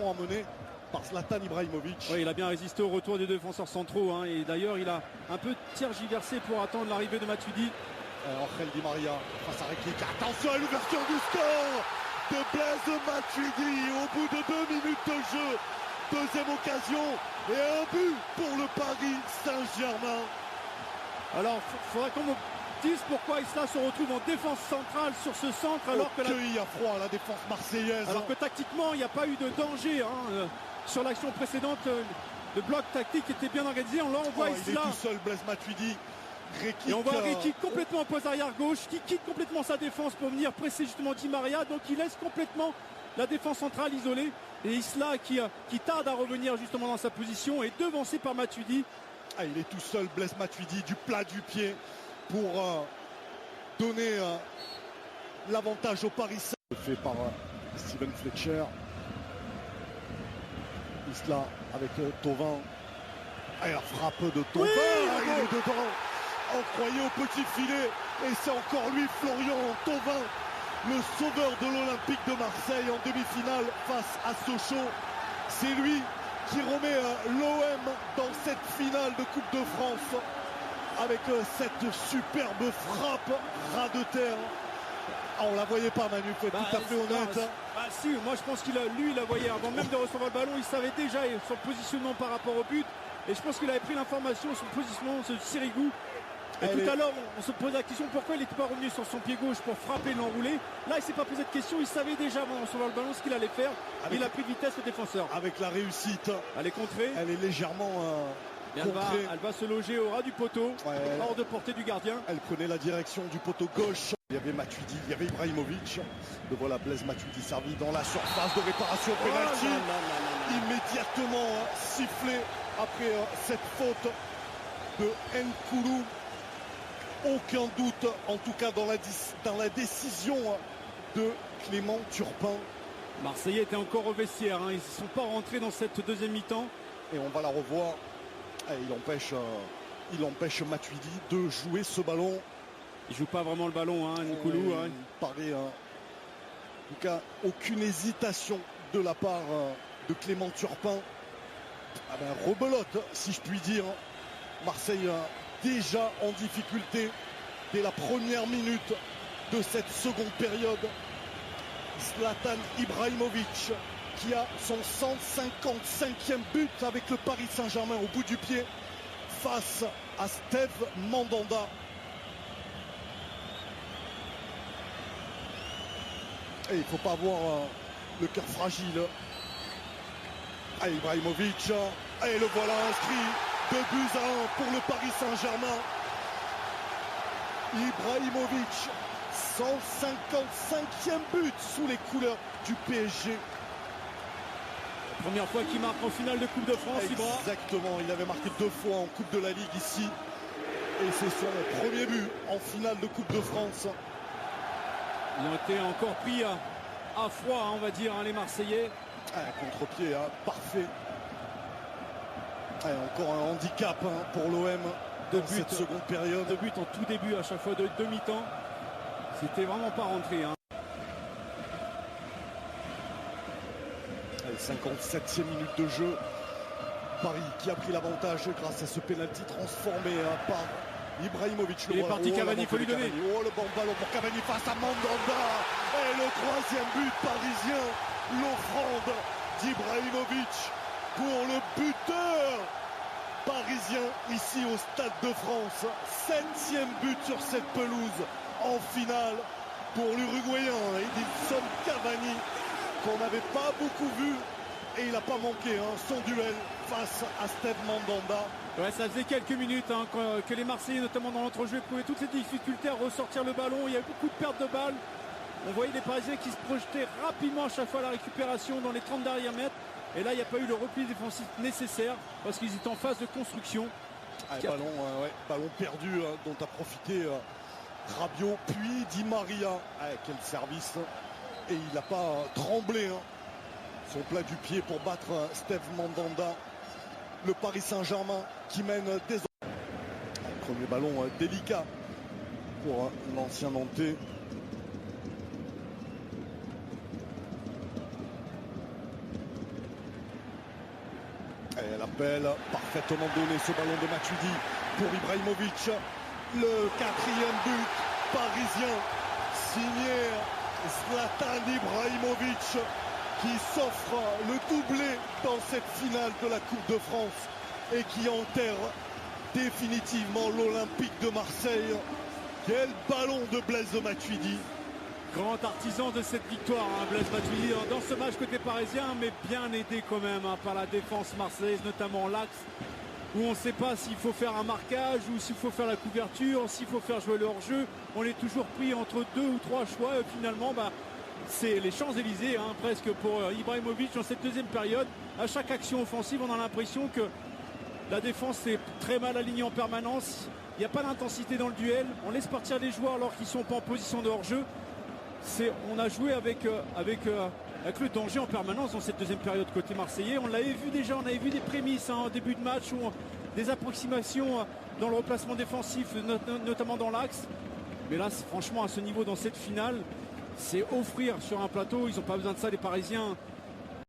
Emmené par Zlatan Ibrahimovic. Oui, il a bien résisté au retour des défenseurs centraux hein, et d'ailleurs il a un peu tergiversé pour attendre l'arrivée de Matuidi. Angel Di Maria face à Rekik. Attention à l'ouverture du score de Blaise Matuidi au bout de 2 minutes de jeu. Deuxième occasion et un but pour le Paris Saint-Germain. Alors il faudrait qu'on me dise pourquoi Isla se retrouve en défense centrale sur ce centre alors que il a froid à la défense marseillaise. Alors que tactiquement il n'y a pas eu de danger hein, sur l'action précédente. Le bloc tactique était bien organisé. On voit Isla. Il est tout seul, Blaise Matuidi. Et on voit Rekik complètement en pose arrière gauche qui quitte complètement sa défense pour venir presser justement Di Maria. Donc il laisse complètement la défense centrale isolée. Et Isla qui tarde à revenir justement dans sa position est devancé par Matuidi. Il est tout seul, Blaise Matuidi, du plat du pied pour donner l'avantage au Paris Saint-Germain. Fait par Steven Fletcher. Isla avec Thauvin. Et la frappe de Thauvin. Oui, il est dedans. On croyait au petit filet. Et c'est encore lui, Florian Thauvin, le sauveur de l'Olympique de Marseille en demi-finale face à Sochaux. C'est lui qui remet l'OM dans cette finale de Coupe de France avec cette superbe frappe ras de terre. On la voyait pas, Manu, faut être tout à fait honnête. Si, moi je pense qu'il la voyait avant même de recevoir le ballon. Il savait déjà son positionnement par rapport au but. Et je pense qu'il avait pris l'information, son positionnement, ce Sirigu. Et tout à l'heure, on se posait la question pourquoi il n'était pas revenu sur son pied gauche pour frapper l'enroulé. Là, il ne s'est pas posé de question. Il savait déjà avant de recevoir le ballon ce qu'il allait faire. Il a pris de vitesse le défenseur. Avec la réussite. Elle est contrée. Elle est légèrement contrée. Elle va se loger au ras du poteau, hors de portée du gardien. Elle prenait la direction du poteau gauche. Il y avait Matuidi, il y avait Ibrahimovic. Le voilà, Blaise Matuidi servi dans la surface de réparation penalty. Immédiatement sifflé après cette faute de Nkoulou. Aucun doute, en tout cas dans la décision de Clément Turpin. Marseillais était encore au vestiaire, hein. Ils ne sont pas rentrés dans cette deuxième mi-temps. Et on va la revoir. Il empêche Matuidi de jouer ce ballon. Il joue pas vraiment le ballon, hein, Nkoulou. Il paraît, en tout cas, aucune hésitation de la part de Clément Turpin. Rebelote, si je puis dire. Marseille déjà en difficulté dès la première minute de cette seconde période. Zlatan Ibrahimovic qui a son 155e but avec le Paris Saint-Germain au bout du pied face à Steve Mandanda. Et il ne faut pas avoir le cœur fragile. Ibrahimovic, et le voilà inscrit. 2 buts à 1 pour le Paris Saint-Germain. Ibrahimovic, 155e but sous les couleurs du PSG. Première fois qu'il marque en finale de Coupe de France, Ibra. Exactement, il avait marqué 2 fois en Coupe de la Ligue ici. Et c'est son premier but en finale de Coupe de France. Ils ont été encore pris à froid, hein, on va dire, hein, les Marseillais. Contre-pied, parfait. Encore un handicap pour l'OM dans cette seconde période. 2 buts en tout début à chaque fois de demi-temps. C'était vraiment pas rentré. 57e minute de jeu. Paris qui a pris l'avantage grâce à ce pénalty transformé par Ibrahimovic. Il est parti, Cavani, il faut lui donner. Le bon ballon pour Cavani face à Mandanda. Et le 3e but parisien. L'offrande d'Ibrahimovic pour le buteur parisien ici au Stade de France. 7e but sur cette pelouse en finale pour l'Uruguayen Edinson Cavani, qu'on n'avait pas beaucoup vu. Et il n'a pas manqué son duel face à Steve Mandanda. Ouais, ça faisait quelques minutes que les Marseillais, notamment dans l'entrejeu, éprouvaient toutes ces difficultés à ressortir le ballon. Il y avait beaucoup de pertes de balles. On voyait les Parisiens qui se projetaient rapidement à chaque fois à la récupération dans les 30 derniers mètres. Et là, il n'y a pas eu le repli défensif nécessaire parce qu'ils étaient en phase de construction. Ballon perdu dont a profité Rabiot, puis Di Maria. Quel service. Et il n'a pas tremblé. Son plat du pied pour battre Steve Mandanda. Le Paris Saint-Germain qui mène désormais. Premier ballon délicat pour l'ancien Nantais. Et l'appel parfaitement donné, ce ballon de Matuidi pour Ibrahimovic. Le 4e but parisien signé Zlatan Ibrahimovic qui s'offre le doublé dans cette finale de la Coupe de France et qui enterre définitivement l'Olympique de Marseille. Quel ballon de Blaise Matuidi. Grand artisan de cette victoire, hein, Blaise Matuidi dans ce match côté parisien, mais bien aidé quand même hein, par la défense marseillaise, notamment l'axe, où on ne sait pas s'il faut faire un marquage ou s'il faut faire la couverture, s'il faut faire jouer le hors-jeu. On est toujours pris entre 2 ou 3 choix et finalement c'est les Champs-Élysées hein, presque pour Ibrahimovic dans cette deuxième période. À chaque action offensive, on a l'impression que la défense est très mal alignée en permanence. Il n'y a pas d'intensité dans le duel. On laisse partir les joueurs alors qu'ils ne sont pas en position de hors-jeu. On a joué avec le danger en permanence dans cette deuxième période côté marseillais. On l'avait vu déjà, on avait vu des prémices en début de match, des approximations dans le replacement défensif, notamment dans l'axe. Mais là, franchement, à ce niveau, dans cette finale, c'est offrir sur un plateau. Ils n'ont pas besoin de ça, les Parisiens.